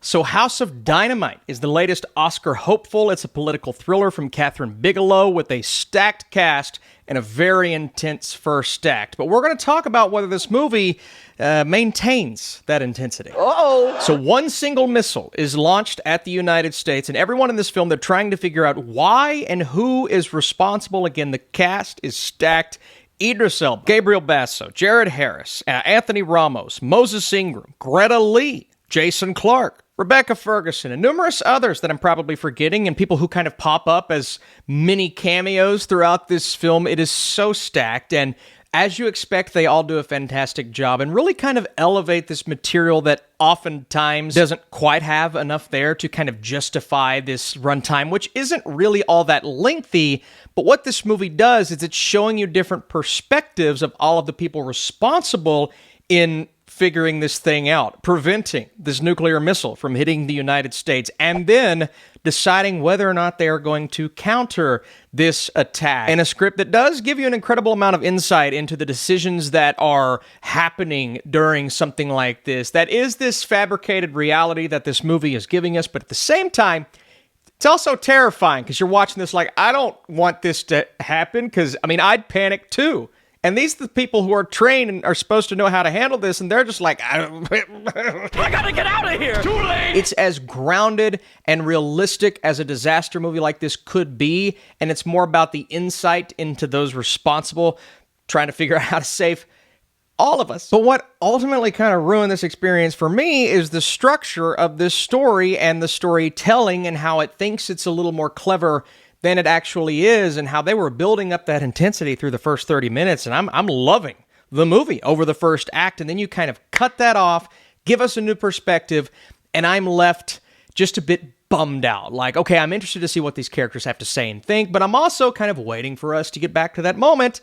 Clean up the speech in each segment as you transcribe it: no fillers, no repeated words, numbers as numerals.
So House of Dynamite is the latest Oscar hopeful. It's a political thriller from Kathryn Bigelow with a stacked cast and a very intense first act. But we're going to talk about whether this movie maintains that intensity. Uh-oh. So one single missile is launched at the United States, and everyone in this film, they're trying to figure out why and who is responsible. Again, the cast is stacked. Idris Elba, Gabriel Basso, Jared Harris, Anthony Ramos, Moses Ingram, Greta Lee, Jason Clarke, Rebecca Ferguson, and numerous others that I'm probably forgetting, and people who kind of pop up as mini cameos throughout this film. It is so stacked, and as you expect, they all do a fantastic job and really kind of elevate this material that oftentimes doesn't quite have enough there to kind of justify this runtime, which isn't really all that lengthy. But what this movie does is it's showing you different perspectives of all of the people responsible in figuring this thing out, preventing this nuclear missile from hitting the United States, and then deciding whether or not they are going to counter this attack. And a script that does give you an incredible amount of insight into the decisions that are happening during something like this. That is this fabricated reality that this movie is giving us, but at the same time, it's also terrifying because you're watching this like, I don't want this to happen because, I'd panic too. And these are the people who are trained and are supposed to know how to handle this, and they're just like, I gotta get out of here! Too late! It's as grounded and realistic as a disaster movie like this could be, and it's more about the insight into those responsible, trying to figure out how to save all of us. But what ultimately kind of ruined this experience for me is the structure of this story and the storytelling and how it thinks it's a little more clever than it actually is, and how they were building up that intensity through the first 30 minutes, and I'm loving the movie over the first act, and then you kind of cut that off, give us a new perspective, and I'm left just a bit bummed out. Like, okay, I'm interested to see what these characters have to say and think, but I'm also kind of waiting for us to get back to that moment,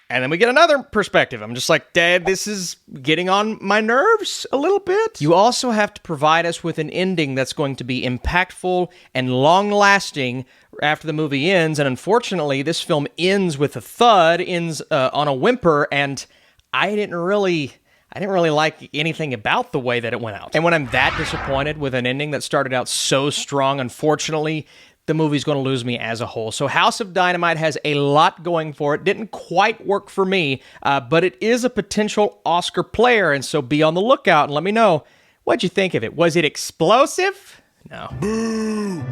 and then we get another perspective. I'm just like, Dad, this is getting on my nerves a little bit. You also have to provide us with an ending that's going to be impactful and long-lasting after the movie ends, and unfortunately, this film ends with a thud, ends on a whimper, and I didn't really like anything about the way that it went out. And when I'm that disappointed with an ending that started out so strong, unfortunately, the movie's going to lose me as a whole. So House of Dynamite has a lot going for it. Didn't quite work for me, but it is a potential Oscar player, and so be on the lookout and let me know what'd you think of it. Was it explosive? No. Boo!